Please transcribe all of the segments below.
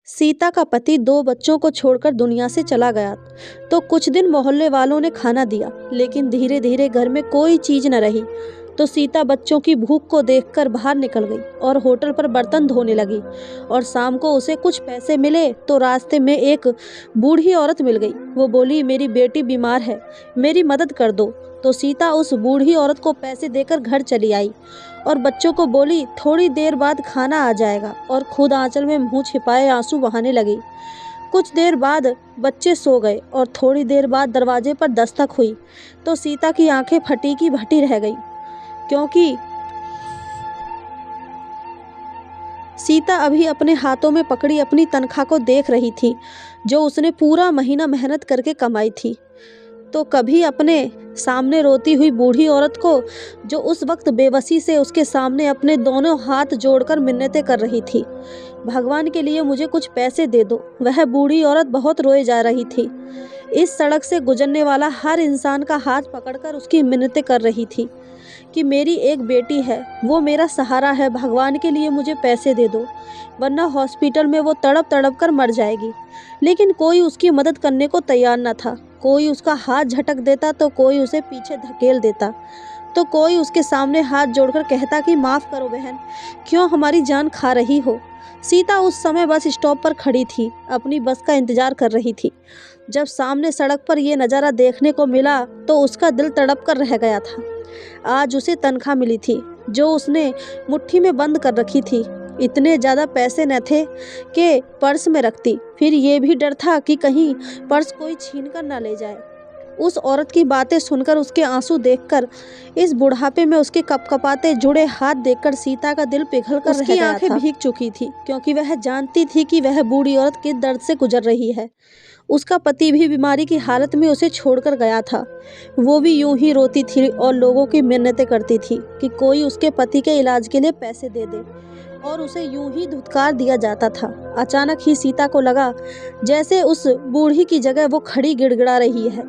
सीता का पति दो बच्चों को छोड़कर दुनिया से चला गया तो कुछ दिन मोहल्ले वालों ने खाना दिया, लेकिन धीरे धीरे घर में कोई चीज न रही। तो सीता बच्चों की भूख को देखकर बाहर निकल गई और होटल पर बर्तन धोने लगी। और शाम को उसे कुछ पैसे मिले तो रास्ते में एक बूढ़ी औरत मिल गई। वो बोली, मेरी बेटी बीमार है, मेरी मदद कर दो। तो सीता उस बूढ़ी औरत को पैसे देकर घर चली आई और बच्चों को बोली, थोड़ी देर बाद खाना आ जाएगा, और खुद आंचल में मुंह छिपाए आंसू बहाने लगी। कुछ देर बाद बच्चे सो गए और थोड़ी देर बाद दरवाजे पर दस्तक हुई तो सीता की आंखें फटी की भटी रह गई, क्योंकि सीता अभी अपने हाथों में पकड़ी अपनी तनख्वाह को देख रही थी, जो उसने पूरा महीना मेहनत करके कमाई थी। तो कभी अपने सामने रोती हुई बूढ़ी औरत को, जो उस वक्त बेबसी से उसके सामने अपने दोनों हाथ जोड़कर मिन्नतें कर रही थी, भगवान के लिए मुझे कुछ पैसे दे दो। वह बूढ़ी औरत बहुत रोए जा रही थी। इस सड़क से गुजरने वाला हर इंसान का हाथ पकड़कर उसकी मिन्नतें कर रही थी कि मेरी एक बेटी है, वो मेरा सहारा है, भगवान के लिए मुझे पैसे दे दो, वरना हॉस्पिटल में वो तड़प तड़प कर मर जाएगी। लेकिन कोई उसकी मदद करने को तैयार न था। कोई उसका हाथ झटक देता तो कोई उसे पीछे धकेल देता, तो कोई उसके सामने हाथ जोड़कर कहता कि माफ़ करो बहन, क्यों हमारी जान खा रही हो। सीता उस समय बस स्टॉप पर खड़ी थी, अपनी बस का इंतजार कर रही थी। जब सामने सड़क पर यह नज़ारा देखने को मिला तो उसका दिल तड़प कर रह गया था। आज उसे तनख्वाह मिली थी, जो उसने मुट्ठी में बंद कर रखी थी। इतने ज़्यादा पैसे न थे कि पर्स में रखती, फिर ये भी डर था कि कहीं पर्स कोई छीन कर न ले जाए। उस औरत की बातें सुनकर, उसके आंसू देखकर, इस बुढ़ापे में उसके कपकपाते जुड़े हाथ देखकर सीता का दिल पिघल कर रह गया था। उसकी आंखें भीग चुकी थी, क्योंकि वह जानती थी कि वह बूढ़ी औरत किस दर्द से गुजर रही है। उसका पति भी बीमारी की हालत में उसे छोड़कर गया था। वो भी यूं ही रोती थी और लोगों की मिन्नतें करती थी कि कोई उसके पति के इलाज के लिए पैसे दे दे, और उसे यूं ही धुतकार दिया जाता था। अचानक ही सीता को लगा जैसे उस बूढ़ी की जगह वो खड़ी गिड़गिड़ा रही है,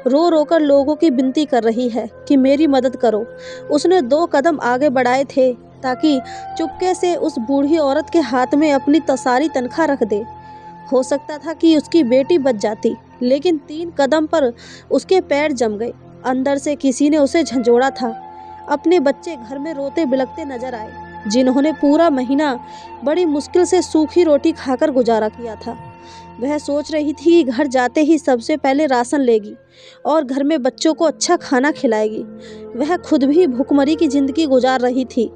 रो रो कर लोगों की विनती कर रही है कि मेरी मदद करो। उसने 2 कदम आगे बढ़ाए थे ताकि चुपके से उस बूढ़ी औरत के हाथ में अपनी सारी तनख्वाह रख दे। हो सकता था कि उसकी बेटी बच जाती, लेकिन 3 कदम पर उसके पैर जम गए। अंदर से किसी ने उसे झंझोड़ा था। अपने बच्चे घर में रोते बिलखते नजर आए, जिन्होंने पूरा महीना बड़ी मुश्किल से सूखी रोटी खाकर गुजारा किया था। वह सोच रही थी घर जाते ही सबसे पहले राशन लेगी और घर में बच्चों को अच्छा खाना खिलाएगी। वह खुद भी भूखमरी की जिंदगी गुजार रही थी,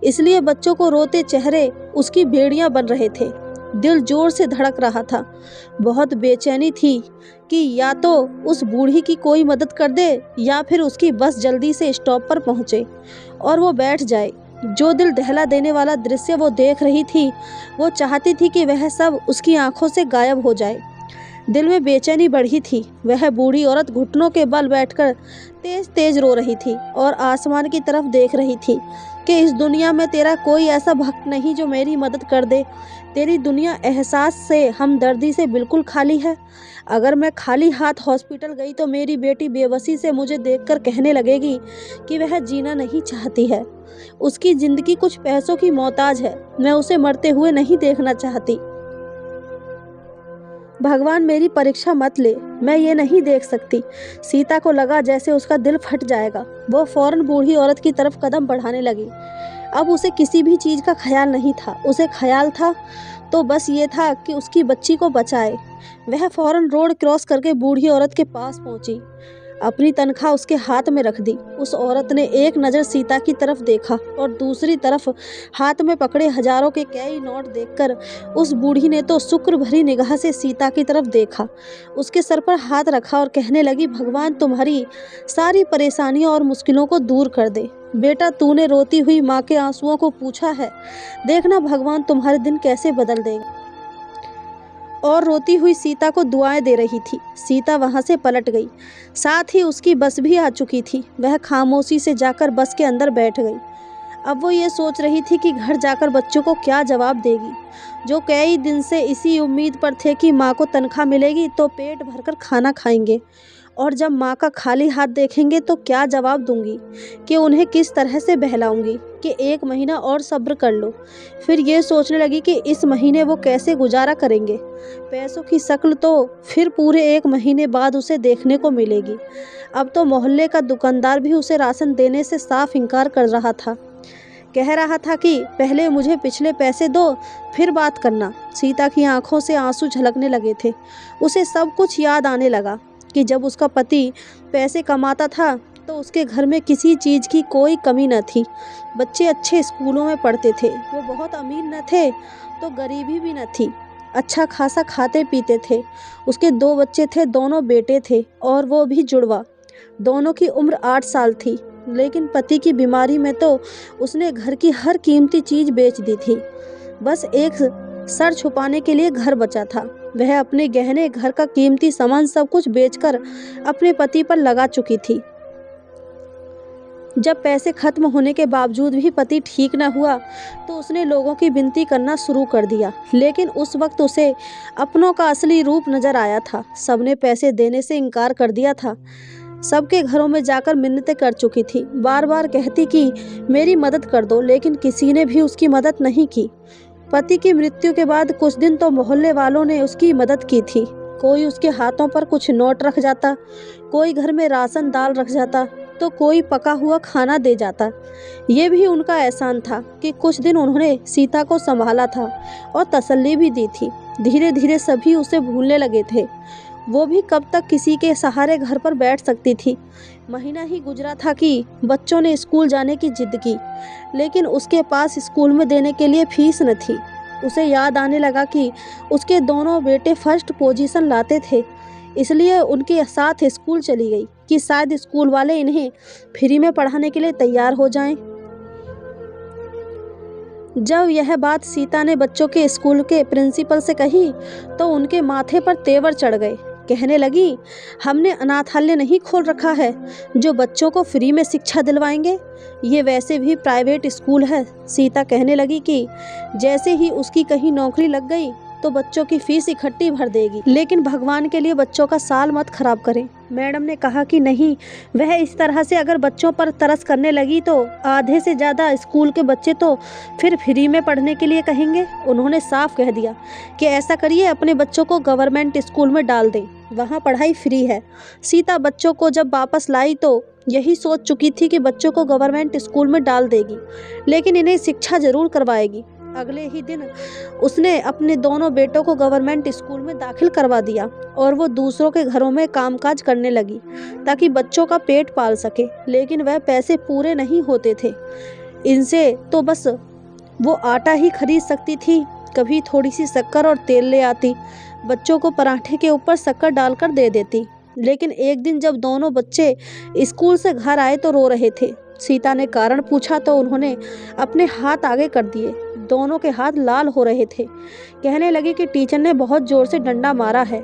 इसलिए बच्चों को रोते चेहरे उसकी बेड़ियां बन रहे थे। दिल जोर से धड़क रहा था। बहुत बेचैनी थी कि या तो उस बूढ़ी की कोई मदद कर दे या फिर उसकी बस जल्दी से स्टॉप पर पहुंचे और वो बैठ जाए। जो दिल दहला देने वाला दृश्य वो देख रही थी, वो चाहती थी कि वह सब उसकी आंखों से गायब हो जाए। दिल में बेचैनी बढ़ी थी। वह बूढ़ी औरत घुटनों के बल बैठकर तेज तेज रो रही थी और आसमान की तरफ देख रही थी कि इस दुनिया में तेरा कोई ऐसा भक्त नहीं जो मेरी मदद कर दे। तेरी दुनिया एहसास से हमदर्दी से बिल्कुल खाली है। अगर मैं खाली हाथ हॉस्पिटल गई तो मेरी बेटी बेबसी से मुझे देखकर कहने लगेगी कि वह जीना नहीं चाहती है। उसकी जिंदगी कुछ पैसों की मोहताज है। मैं उसे मरते हुए नहीं देखना चाहती। भगवान मेरी परीक्षा मत ले, मैं ये नहीं देख सकती। सीता को लगा जैसे उसका दिल फट जाएगा। वो फौरन बूढ़ी औरत की तरफ कदम बढ़ाने लगी। अब उसे किसी भी चीज़ का ख्याल नहीं था। उसे ख्याल था तो बस ये था कि उसकी बच्ची को बचाए। वह फौरन रोड क्रॉस करके बूढ़ी औरत के पास पहुंची, अपनी तनख्वाह उसके हाथ में रख दी। उस औरत ने एक नज़र सीता की तरफ देखा और दूसरी तरफ हाथ में पकड़े हजारों के कई नोट देखकर उस बूढ़ी ने तो शुक्र भरी निगाह से सीता की तरफ देखा, उसके सर पर हाथ रखा और कहने लगी, भगवान तुम्हारी सारी परेशानियों और मुश्किलों को दूर कर दे। बेटा, तूने रोती हुई माँ के आंसुओं को पूछा है, देखना भगवान तुम्हारे दिन कैसे बदल देगा। और रोती हुई सीता को दुआएं दे रही थी। सीता वहां से पलट गई, साथ ही उसकी बस भी आ चुकी थी। वह खामोशी से जाकर बस के अंदर बैठ गई। अब वो ये सोच रही थी कि घर जाकर बच्चों को क्या जवाब देगी, जो कई दिन से इसी उम्मीद पर थे कि माँ को तनख्वाह मिलेगी तो पेट भरकर खाना खाएंगे, और जब माँ का खाली हाथ देखेंगे तो क्या जवाब दूंगी, कि उन्हें किस तरह से बहलाऊंगी, कि 1 महीना और सब्र कर लो। फिर ये सोचने लगी कि इस महीने वो कैसे गुजारा करेंगे। पैसों की शक्ल तो फिर पूरे 1 महीने बाद उसे देखने को मिलेगी। अब तो मोहल्ले का दुकानदार भी उसे राशन देने से साफ इनकार कर रहा था। कह रहा था कि पहले मुझे पिछले पैसे दो, फिर बात करना। सीता की आंखों से आंसू झलकने लगे थे। उसे सब कुछ याद आने लगा कि जब उसका पति पैसे कमाता था तो उसके घर में किसी चीज़ की कोई कमी न थी। बच्चे अच्छे स्कूलों में पढ़ते थे, वो बहुत अमीर न थे तो गरीबी भी न थी। अच्छा खासा खाते पीते थे। उसके 2 बच्चे थे, दोनों बेटे थे और वो भी जुड़वा। दोनों की उम्र 8 साल थी। लेकिन पति की बीमारी में तो उसने घर की हर कीमती चीज़ बेच दी थी। बस एक सर छुपाने के लिए घर बचा था। वह अपने गहने, घर का कीमती सामान सब कुछ बेचकर अपने पति पर लगा चुकी थी। जब पैसे खत्म होने के बावजूद भी पति ठीक न हुआ तो उसने लोगों की विनती करना शुरू कर दिया। लेकिन उस वक्त उसे अपनों का असली रूप नजर आया था। सबने पैसे देने से इनकार कर दिया था। सबके घरों में जाकर मिन्नतें कर चुकी थी। बार बार कहती कि मेरी मदद कर दो, लेकिन किसी ने भी उसकी मदद नहीं की। पति की मृत्यु के बाद कुछ दिन तो मोहल्ले वालों ने उसकी मदद की थी। कोई उसके हाथों पर कुछ नोट रख जाता, कोई घर में राशन दाल रख जाता, तो कोई पका हुआ खाना दे जाता। ये भी उनका एहसान था कि कुछ दिन उन्होंने सीता को संभाला था और तसल्ली भी दी थी। धीरे धीरे सभी उसे भूलने लगे थे। वो भी कब तक किसी के सहारे घर पर बैठ सकती थी। महीना ही गुजरा था कि बच्चों ने स्कूल जाने की जिद की, लेकिन उसके पास स्कूल में देने के लिए फीस न थी। उसे याद आने लगा कि उसके दोनों बेटे फर्स्ट पोजीशन लाते थे, इसलिए उनके साथ स्कूल चली गई कि शायद स्कूल वाले इन्हें फ्री में पढ़ाने के लिए तैयार हो जाएं। जब यह बात सीता ने बच्चों के स्कूल के प्रिंसिपल से कही तो उनके माथे पर तेवर चढ़ गए। कहने लगी, हमने अनाथालय नहीं खोल रखा है जो बच्चों को फ्री में शिक्षा दिलवाएंगे। ये वैसे भी प्राइवेट स्कूल है। सीता कहने लगी कि जैसे ही उसकी कहीं नौकरी लग गई तो बच्चों की फीस इकट्ठी भर देगी, लेकिन भगवान के लिए बच्चों का साल मत खराब करें। मैडम ने कहा कि नहीं, वह इस तरह से अगर बच्चों पर तरस करने लगी तो आधे से ज़्यादा स्कूल के बच्चे तो फिर फ्री में पढ़ने के लिए कहेंगे। उन्होंने साफ कह दिया कि ऐसा करिए, अपने बच्चों को गवर्नमेंट स्कूल में डाल दें, वहाँ पढ़ाई फ्री है। सीता बच्चों को जब वापस लाई तो यही सोच चुकी थी कि बच्चों को गवर्नमेंट स्कूल में डाल देगी, लेकिन इन्हें शिक्षा जरूर करवाएगी। अगले ही दिन उसने अपने दोनों बेटों को गवर्नमेंट स्कूल में दाखिल करवा दिया और वो दूसरों के घरों में कामकाज करने लगी ताकि बच्चों का पेट पाल सके। लेकिन वह पैसे पूरे नहीं होते थे। इनसे तो बस वो आटा ही खरीद सकती थी। कभी थोड़ी सी शक्कर और तेल ले आती, बच्चों को पराठे के ऊपर शक्कर डालकर दे देती। लेकिन एक दिन जब दोनों बच्चे स्कूल से घर आए तो रो रहे थे। सीता ने कारण पूछा तो उन्होंने अपने हाथ आगे कर दिए। दोनों के हाथ लाल हो रहे थे। कहने लगे कि टीचर ने बहुत जोर से डंडा मारा है।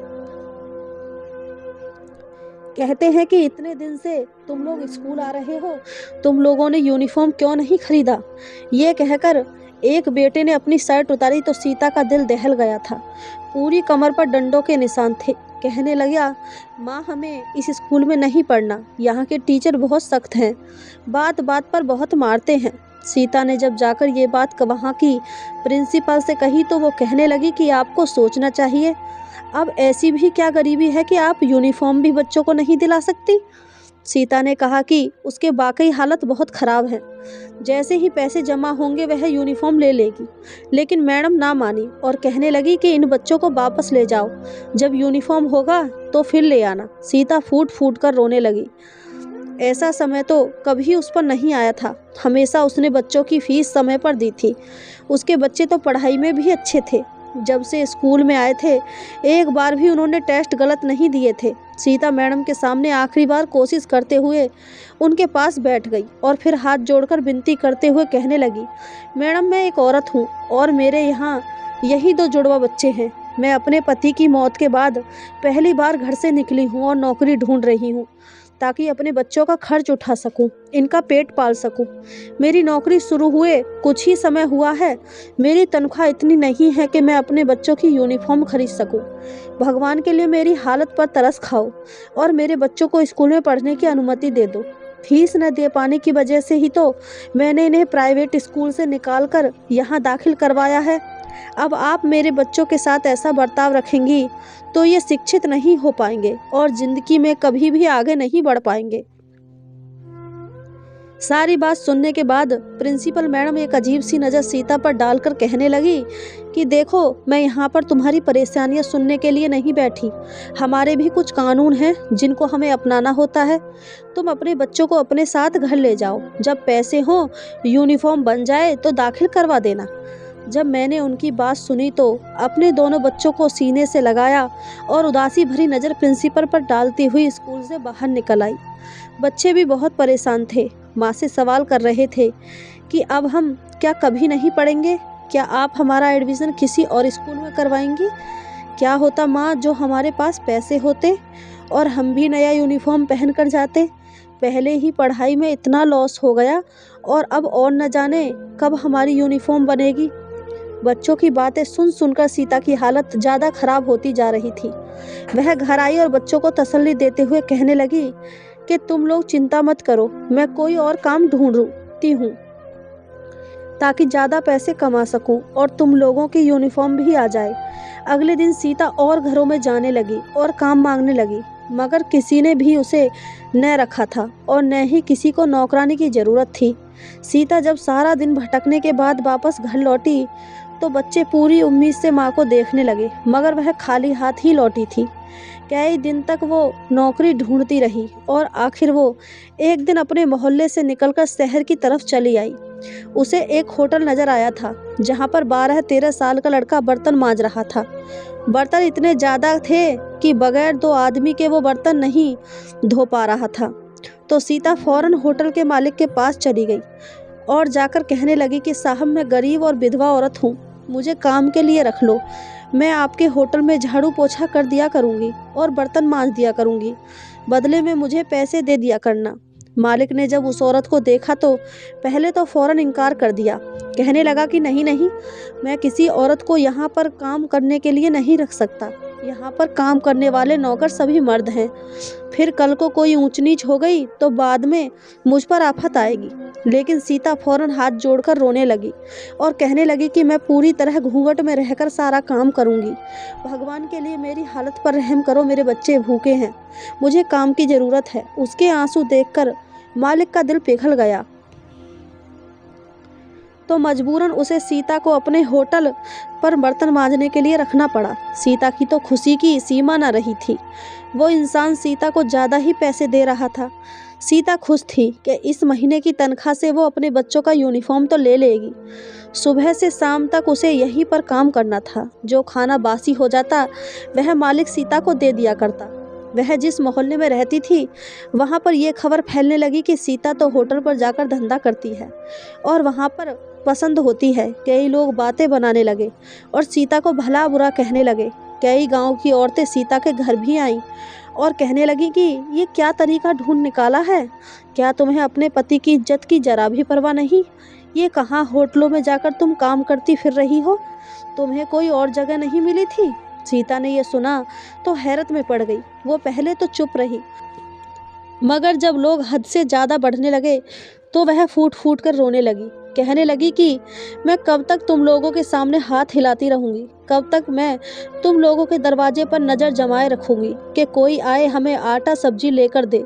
कहते हैं कि इतने दिन से तुम लोग स्कूल आ रहे हो, तुम लोगों ने यूनिफॉर्म क्यों नहीं खरीदा। ये कहकर एक बेटे ने अपनी शर्ट उतारी तो सीता का दिल दहल गया था। पूरी कमर पर डंडों के निशान थे। कहने लगा, माँ हमें इस स्कूल में नहीं पढ़ना, यहाँ के टीचर बहुत सख्त हैं, बात बात पर बहुत मारते हैं। सीता ने जब जाकर ये बात वहाँ की प्रिंसिपल से कही तो वो कहने लगी कि आपको सोचना चाहिए, अब ऐसी भी क्या गरीबी है कि आप यूनिफॉर्म भी बच्चों को नहीं दिला सकती। सीता ने कहा कि उसके वाकई हालत बहुत ख़राब है, जैसे ही पैसे जमा होंगे वह यूनिफॉर्म ले लेगी। लेकिन मैडम ना मानी और कहने लगी कि इन बच्चों को वापस ले जाओ, जब यूनिफॉर्म होगा तो फिर ले आना। सीता फूट फूट कर रोने लगी। ऐसा समय तो कभी उस पर नहीं आया था। हमेशा उसने बच्चों की फीस समय पर दी थी। उसके बच्चे तो पढ़ाई में भी अच्छे थे। जब से स्कूल में आए थे एक बार भी उन्होंने टेस्ट गलत नहीं दिए थे। सीता मैडम के सामने आखिरी बार कोशिश करते हुए उनके पास बैठ गई और फिर हाथ जोड़कर विनती करते हुए कहने लगी, मैडम मैं एक औरत हूँ और मेरे यहाँ यही 2 जुड़वा बच्चे हैं। मैं अपने पति की मौत के बाद पहली बार घर से निकली हूँ और नौकरी ढूंढ रही हूँ ताकि अपने बच्चों का खर्च उठा सकूं, इनका पेट पाल सकूं। मेरी नौकरी शुरू हुए कुछ ही समय हुआ है। मेरी तनख्वाह इतनी नहीं है कि मैं अपने बच्चों की यूनिफॉर्म खरीद सकूं। भगवान के लिए मेरी हालत पर तरस खाओ और मेरे बच्चों को स्कूल में पढ़ने की अनुमति दे दो। फीस न दे पाने की वजह से ही तो मैंने इन्हें प्राइवेट स्कूल से निकाल कर यहाँ दाखिल करवाया है। अब आप मेरे बच्चों के साथ ऐसा बर्ताव रखेंगी तो ये शिक्षित नहीं हो पाएंगे और ज़िंदगी में कभी भी आगे नहीं बढ़ पाएंगे। सारी बात सुनने के बाद प्रिंसिपल मैडम एक अजीब सी नज़र सीता पर डालकर कहने लगी कि देखो, मैं यहाँ पर तुम्हारी परेशानियाँ सुनने के लिए नहीं बैठी। हमारे भी कुछ कानून हैं जिनको हमें अपनाना होता है। तुम अपने बच्चों को अपने साथ घर ले जाओ, जब पैसे हों, यूनिफॉर्म बन जाए तो दाखिल करवा देना। जब मैंने उनकी बात सुनी तो अपने दोनों बच्चों को सीने से लगाया और उदासी भरी नज़र प्रिंसिपल पर डालती हुई स्कूल से बाहर निकल आई। बच्चे भी बहुत परेशान थे, माँ से सवाल कर रहे थे कि अब हम क्या कभी नहीं पढ़ेंगे? क्या आप हमारा एडमिशन किसी और स्कूल में करवाएंगी? क्या होता माँ जो हमारे पास पैसे होते और हम भी नया यूनिफॉर्म पहन कर जाते। पहले ही पढ़ाई में इतना लॉस हो गया और अब और न जाने कब हमारी यूनिफॉर्म बनेगी। बच्चों की बातें सुन सुनकर सीता की हालत ज़्यादा खराब होती जा रही थी। वह घर आई और बच्चों को तसल्ली देते हुए कहने लगी कि तुम लोग चिंता मत करो, मैं कोई और काम ढूंढती हूँ ताकि ज़्यादा पैसे कमा सकूं और तुम लोगों की यूनिफॉर्म भी आ जाए। अगले दिन सीता और घरों में जाने लगी और काम मांगने लगी, मगर किसी ने भी उसे न रखा था और न ही किसी को नौकरानी की ज़रूरत थी। सीता जब सारा दिन भटकने के बाद वापस घर लौटी तो बच्चे पूरी उम्मीद से माँ को देखने लगे, मगर वह खाली हाथ ही लौटी थी। कई दिन तक वो नौकरी ढूंढती रही और आखिर वो एक दिन अपने मोहल्ले से निकलकर शहर की तरफ चली आई। उसे एक होटल नज़र आया था जहाँ पर 12-13 साल का लड़का बर्तन मांज रहा था। बर्तन इतने ज़्यादा थे कि बगैर 2 आदमी के वो बर्तन नहीं धो पा रहा था। तो सीता फौरन होटल के मालिक के पास चली गई और जाकर कहने लगी कि साहब, मैं गरीब और विधवा औरत हूँ, मुझे काम के लिए रख लो। मैं आपके होटल में झाड़ू पोछा कर दिया करूँगी और बर्तन मांज दिया करूँगी, बदले में मुझे पैसे दे दिया करना। मालिक ने जब उस औरत को देखा तो पहले तो फौरन इनकार कर दिया, कहने लगा कि नहीं नहीं, मैं किसी औरत को यहाँ पर काम करने के लिए नहीं रख सकता। यहाँ पर काम करने वाले नौकर सभी मर्द हैं। फिर कल को कोई ऊंच नीच हो गई तो बाद में मुझ पर आफत आएगी। लेकिन सीता फौरन हाथ जोड़कर रोने लगी और कहने लगी कि मैं पूरी तरह घूंघट में रहकर सारा काम करूँगी। भगवान के लिए मेरी हालत पर रहम करो, मेरे बच्चे भूखे हैं, मुझे काम की ज़रूरत है। उसके आंसू देखकर मालिक का दिल पिघल गया तो मजबूरन उसे सीता को अपने होटल पर बर्तन मांजने के लिए रखना पड़ा। सीता की तो खुशी की सीमा न रही थी। वो इंसान सीता को ज़्यादा ही पैसे दे रहा था। सीता खुश थी कि इस महीने की तनख्वाह से वो अपने बच्चों का यूनिफॉर्म तो ले लेगी। सुबह से शाम तक उसे यहीं पर काम करना था। जो खाना बासी हो जाता वह मालिक सीता को दे दिया करता। वह जिस मोहल्ले में रहती थी वहाँ पर यह खबर फैलने लगी कि सीता तो होटल पर जाकर धंधा करती है और वहाँ पर पसंद होती है। कई लोग बातें बनाने लगे और सीता को भला बुरा कहने लगे। कई गांव की औरतें सीता के घर भी आईं और कहने लगी कि ये क्या तरीका ढूंढ निकाला है? क्या तुम्हें अपने पति की इज्जत की जरा भी परवाह नहीं? ये कहाँ होटलों में जाकर तुम काम करती फिर रही हो? तुम्हें कोई और जगह नहीं मिली थी? सीता ने यह सुना तो हैरत में पड़ गई। वो पहले तो चुप रही, मगर जब लोग हद से ज़्यादा बढ़ने लगे तो वह फूट फूट कर रोने लगी। कहने लगी कि मैं कब तक तुम लोगों के सामने हाथ हिलाती रहूँगी? कब तक मैं तुम लोगों के दरवाजे पर नज़र जमाए रखूँगी कि कोई आए हमें आटा सब्जी लेकर दे?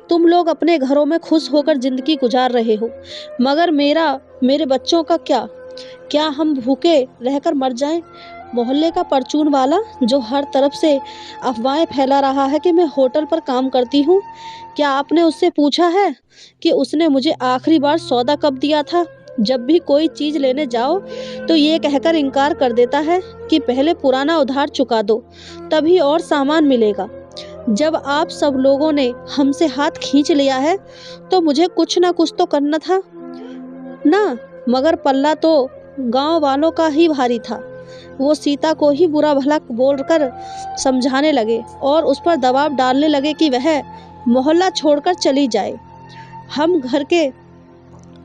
तुम लोग अपने घरों में खुश होकर ज़िंदगी गुजार रहे हो, मगर मेरे बच्चों का क्या हम भूखे रहकर मर जाएं? मोहल्ले का परचून वाला जो हर तरफ से अफवाहें फैला रहा है कि मैं होटल पर काम करती हूँ, क्या आपने उससे पूछा है कि उसने मुझे आखिरी बार सौदा कब दिया था? जब भी कोई चीज़ लेने जाओ तो ये कहकर इनकार कर देता है कि पहले पुराना उधार चुका दो, तभी और सामान मिलेगा। जब आप सब लोगों ने हमसे हाथ खींच लिया है तो मुझे कुछ ना कुछ तो करना था ना, मगर पल्ला तो गांव वालों का ही भारी था। वो सीता को ही बुरा भला बोलकर समझाने लगे और उस पर दबाव डालने लगे कि वह मोहल्ला छोड़कर चली जाए। हम घर के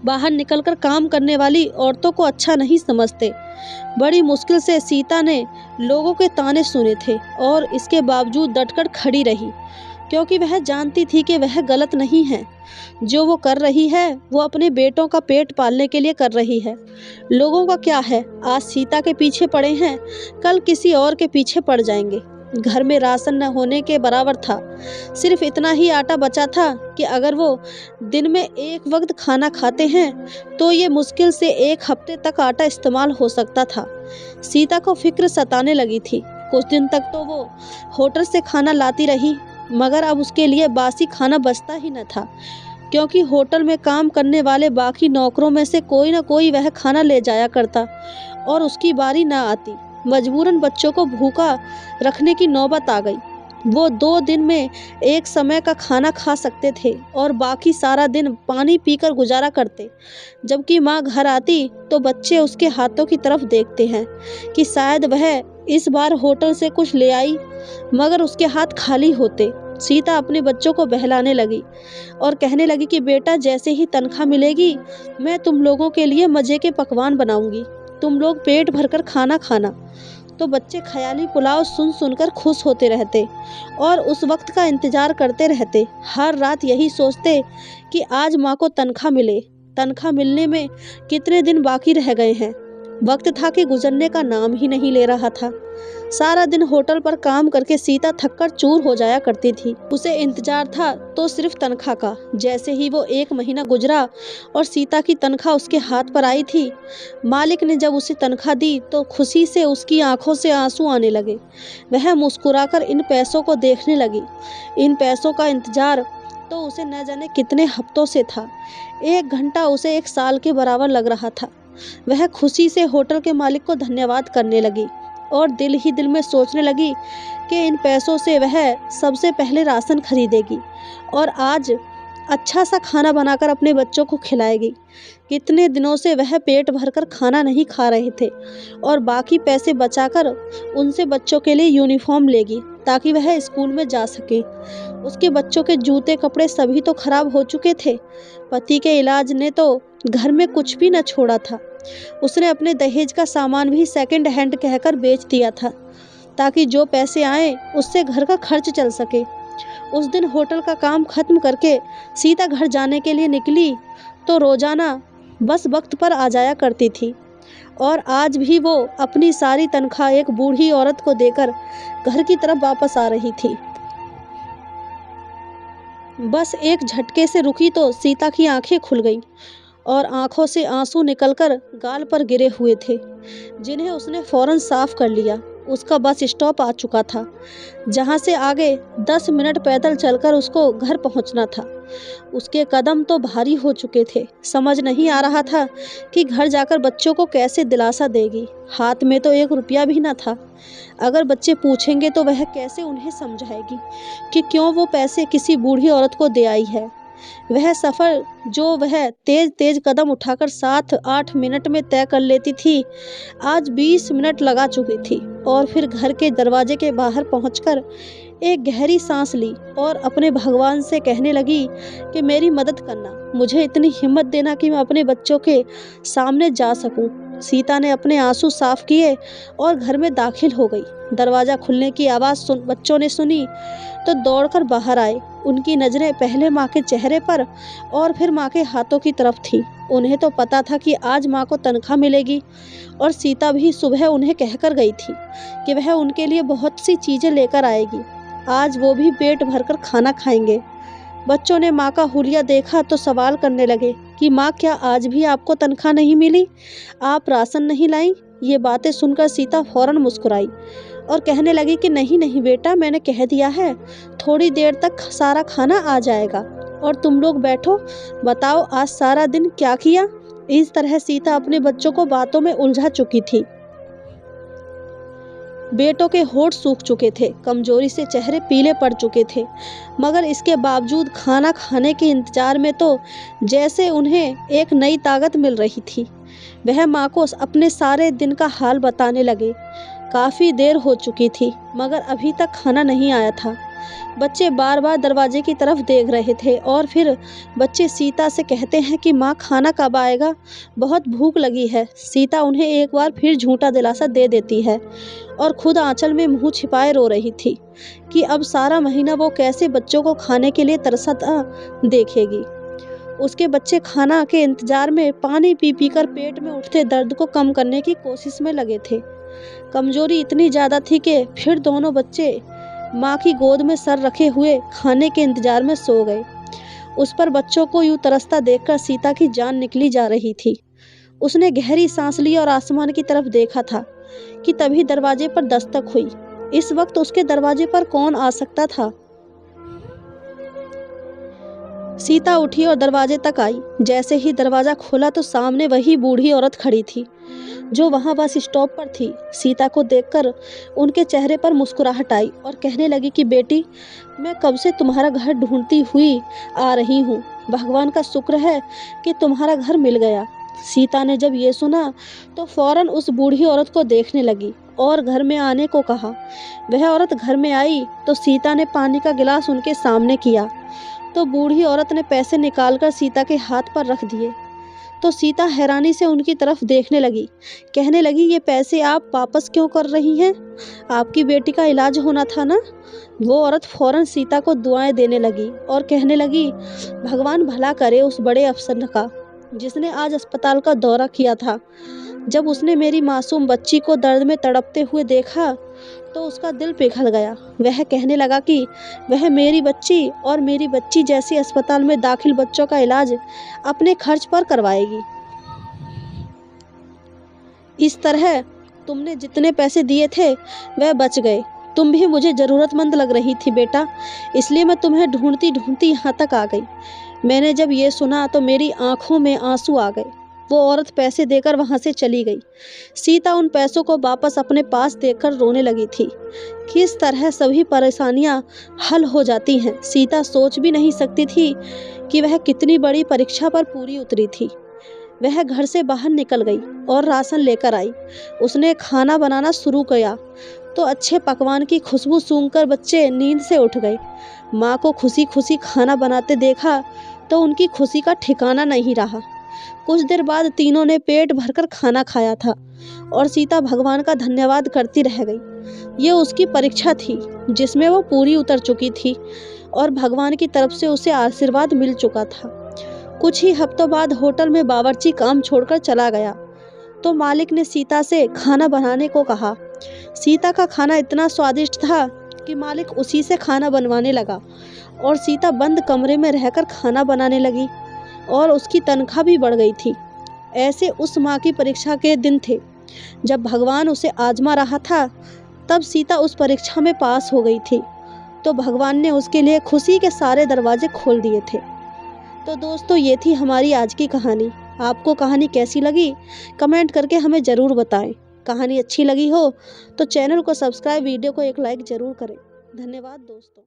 बाहर निकलकर काम करने वाली औरतों को अच्छा नहीं समझते। बड़ी मुश्किल से सीता ने लोगों के ताने सुने थे और इसके बावजूद डटकर खड़ी रही। क्योंकि वह जानती थी कि वह गलत नहीं है। जो वो कर रही है वो अपने बेटों का पेट पालने के लिए कर रही है। लोगों का क्या है, आज सीता के पीछे पड़े हैं, कल किसी और के पीछे पड़ जाएंगे। घर में राशन न होने के बराबर था। सिर्फ इतना ही आटा बचा था कि अगर वो दिन में एक वक्त खाना खाते हैं तो ये मुश्किल से एक हफ्ते तक आटा इस्तेमाल हो सकता था। सीता को फिक्र सताने लगी थी। कुछ दिन तक तो वो होटल से खाना लाती रही, मगर अब उसके लिए बासी खाना बचता ही न था, क्योंकि होटल में काम करने वाले बाकी नौकरों में से कोई न कोई वह खाना ले जाया करता और उसकी बारी न आती। मजबूरन बच्चों को भूखा रखने की नौबत आ गई। वो 2 दिन में एक समय का खाना खा सकते थे और बाकी सारा दिन पानी पीकर गुजारा करते। जबकि माँ घर आती तो बच्चे उसके हाथों की तरफ देखते हैं कि शायद वह इस बार होटल से कुछ ले आई, मगर उसके हाथ खाली होते। सीता अपने बच्चों को बहलाने लगी और कहने लगी कि बेटा, जैसे ही तनख्वाह मिलेगी मैं तुम लोगों के लिए मज़े के पकवान बनाऊंगी, तुम लोग पेट भरकर खाना खाना। तो बच्चे ख्याली पुलाव सुन सुनकर खुश होते रहते और उस वक्त का इंतज़ार करते रहते। हर रात यही सोचते कि आज माँ को तनख्वाह मिले। तनख्वाह मिलने में कितने दिन बाकी रह गए हैं। वक्त था कि गुजरने का नाम ही नहीं ले रहा था। सारा दिन होटल पर काम करके सीता थककर चूर हो जाया करती थी। उसे इंतजार था तो सिर्फ तनख्वाह का। जैसे ही वो 1 महीना गुजरा और सीता की तनख्वाह उसके हाथ पर आई थी, मालिक ने जब उसे तनख्वाह दी तो खुशी से उसकी आंखों से आंसू आने लगे। वह मुस्कुराकर इन पैसों को देखने लगी। इन पैसों का इंतजार तो उसे न जाने कितने हफ्तों से था। 1 घंटा उसे 1 साल के बराबर लग रहा था। वह खुशी से होटल के मालिक को धन्यवाद करने लगी और दिल ही दिल में सोचने लगी कि इन पैसों से वह सबसे पहले राशन खरीदेगी और आज अच्छा सा खाना बनाकर अपने बच्चों को खिलाएगी। कितने दिनों से वह पेट भरकर खाना नहीं खा रहे थे और बाकी पैसे बचाकर उनसे बच्चों के लिए यूनिफॉर्म लेगी ताकि वह स्कूल में जा सके। उसके बच्चों के जूते कपड़े सभी तो खराब हो चुके थे। पति के इलाज ने तो घर में कुछ भी न छोड़ा था। उसने अपने दहेज का सामान भी सेकंड हैंड कहकर बेच दिया था ताकि जो पैसे आए उससे घर का खर्च चल सके। उस दिन होटल का काम खत्म करके सीता घर जाने के लिए निकली तो रोजाना बस वक्त पर आ जाया करती थी और आज भी वो अपनी सारी तनख्वाह एक बूढ़ी औरत को देकर घर की तरफ वापस आ रही थी। बस एक झटके से रुकी तो सीता की आंखें खुल गईं और आंखों से आंसू निकलकर गाल पर गिरे हुए थे, जिन्हें उसने फौरन साफ कर लिया। उसका बस स्टॉप आ चुका था, जहां से आगे 10 मिनट पैदल चलकर उसको घर पहुंचना था। उसके कदम तो भारी हो चुके थे। समझ नहीं आ रहा था कि घर जाकर बच्चों को कैसे दिलासा देगी। हाथ में तो 1 रुपया भी न था। अगर बच्चे पूछेंगे तो वह कैसे उन्हें समझाएगी कि क्यों वो पैसे किसी बूढ़ी औरत को दे आई है। वह सफ़र जो वह तेज तेज कदम उठाकर 7-8 मिनट में तय कर लेती थी, आज 20 मिनट लगा चुकी थी और फिर घर के दरवाजे के बाहर पहुंचकर एक गहरी सांस ली और अपने भगवान से कहने लगी कि मेरी मदद करना, मुझे इतनी हिम्मत देना कि मैं अपने बच्चों के सामने जा सकूं। सीता ने अपने आंसू साफ किए और घर में दाखिल हो गई। दरवाज़ा खुलने की आवाज़ बच्चों ने सुनी तो दौड़कर बाहर आए। उनकी नज़रें पहले माँ के चेहरे पर और फिर माँ के हाथों की तरफ थी। उन्हें तो पता था कि आज माँ को तनख्वाह मिलेगी और सीता भी सुबह उन्हें कहकर गई थी कि वह उनके लिए बहुत सी चीज़ें लेकर आएगी। आज वो भी पेट भरकर खाना खाएंगे। बच्चों ने माँ का हुलिया देखा तो सवाल करने लगे कि माँ, क्या आज भी आपको तनख्वाह नहीं मिली? आप राशन नहीं लाई? ये बातें सुनकर सीता फौरन मुस्कुराई और कहने लगी कि नहीं नहीं बेटा, मैंने कह दिया है, थोड़ी देर तक सारा खाना आ जाएगा और तुम लोग बैठो, बताओ आज सारा दिन क्या किया। इस तरह सीता अपने बच्चों को बातों में उलझा चुकी थी। बेटों के होठ सूख चुके थे, कमजोरी से चेहरे पीले पड़ चुके थे, मगर इसके बावजूद खाना खाने के इंतजार में तो जैसे उन्हें एक नई ताकत मिल रही थी। वह माँ को अपने सारे दिन का हाल बताने लगे। काफ़ी देर हो चुकी थी मगर अभी तक खाना नहीं आया था। बच्चे बार बार दरवाजे की तरफ देख रहे थे और फिर बच्चे सीता से कहते हैं कि माँ खाना कब आएगा, बहुत भूख लगी है। सीता उन्हें एक बार फिर झूठा दिलासा दे देती है और खुद आंचल में मुंह छिपाए रो रही थी कि अब सारा महीना वो कैसे बच्चों को खाने के लिए तरसता देखेगी। उसके बच्चे खाना के इंतजार में पानी पी पी कर पेट में उठते दर्द को कम करने की कोशिश में लगे थे। कमजोरी इतनी ज़्यादा थी कि फिर दोनों बच्चे माँ की गोद में सर रखे हुए खाने के इंतजार में सो गए। उस पर बच्चों को यूं तरसता देखकर सीता की जान निकली जा रही थी। उसने गहरी सांस ली और आसमान की तरफ देखा था कि तभी दरवाजे पर दस्तक हुई। इस वक्त उसके दरवाजे पर कौन आ सकता था? सीता उठी और दरवाजे तक आई। जैसे ही दरवाज़ा खोला तो सामने वही बूढ़ी औरत खड़ी थी जो वहाँ बस स्टॉप पर थी। सीता को देखकर उनके चेहरे पर मुस्कुराहट आई और कहने लगी कि बेटी, मैं कब से तुम्हारा घर ढूंढती हुई आ रही हूँ। भगवान का शुक्र है कि तुम्हारा घर मिल गया। सीता ने जब ये सुना तो फौरन उस बूढ़ी औरत को देखने लगी और घर में आने को कहा। वह औरत घर में आई तो सीता ने पानी का गिलास उनके सामने किया तो बूढ़ी औरत ने पैसे निकालकर सीता के हाथ पर रख दिए। तो सीता हैरानी से उनकी तरफ देखने लगी, कहने लगी, ये पैसे आप वापस क्यों कर रही हैं? आपकी बेटी का इलाज होना था ना। वो औरत फौरन सीता को दुआएं देने लगी और कहने लगी, भगवान भला करे उस बड़े अफसर का जिसने आज अस्पताल का दौरा किया था। जब उसने मेरी मासूम बच्ची को दर्द में तड़पते हुए देखा तो उसका दिल पिघल गया। वह कहने लगा कि वह मेरी बच्ची और मेरी बच्ची जैसे अस्पताल में दाखिल बच्चों का इलाज अपने खर्च पर करवाएगी। इस तरह तुमने जितने पैसे दिए थे वह बच गए। तुम भी मुझे ज़रूरतमंद लग रही थी बेटा, इसलिए मैं तुम्हें ढूंढती ढूंढती यहाँ तक आ गई। मैंने जब ये सुना तो मेरी आंखों में आंसू आ गए। वो औरत पैसे देकर वहाँ से चली गई। सीता उन पैसों को वापस अपने पास देखकर रोने लगी थी। किस तरह सभी परेशानियाँ हल हो जाती हैं, सीता सोच भी नहीं सकती थी कि वह कितनी बड़ी परीक्षा पर पूरी उतरी थी। वह घर से बाहर निकल गई और राशन लेकर आई। उसने खाना बनाना शुरू किया तो अच्छे पकवान की खुशबू सूंघकर बच्चे नींद से उठ गए। माँ को खुशी खुशी खाना बनाते देखा तो उनकी खुशी का ठिकाना नहीं रहा। कुछ देर बाद तीनों ने पेट भरकर खाना खाया था और सीता भगवान का धन्यवाद करती रह गई। ये उसकी परीक्षा थी जिसमें वो पूरी उतर चुकी थी और भगवान की तरफ से उसे आशीर्वाद मिल चुका था। कुछ ही हफ्तों बाद होटल में बावर्ची काम छोड़कर चला गया तो मालिक ने सीता से खाना बनाने को कहा। सीता का खाना इतना स्वादिष्ट था कि मालिक उसी से खाना बनवाने लगा और सीता बंद कमरे में रहकर खाना बनाने लगी और उसकी तनख्वाह भी बढ़ गई थी। ऐसे उस माँ की परीक्षा के दिन थे जब भगवान उसे आजमा रहा था। तब सीता उस परीक्षा में पास हो गई थी तो भगवान ने उसके लिए खुशी के सारे दरवाजे खोल दिए थे। तो दोस्तों, ये थी हमारी आज की कहानी। आपको कहानी कैसी लगी कमेंट करके हमें ज़रूर बताएं। कहानी अच्छी लगी हो तो चैनल को सब्सक्राइब, वीडियो को एक लाइक ज़रूर करें। धन्यवाद दोस्तों।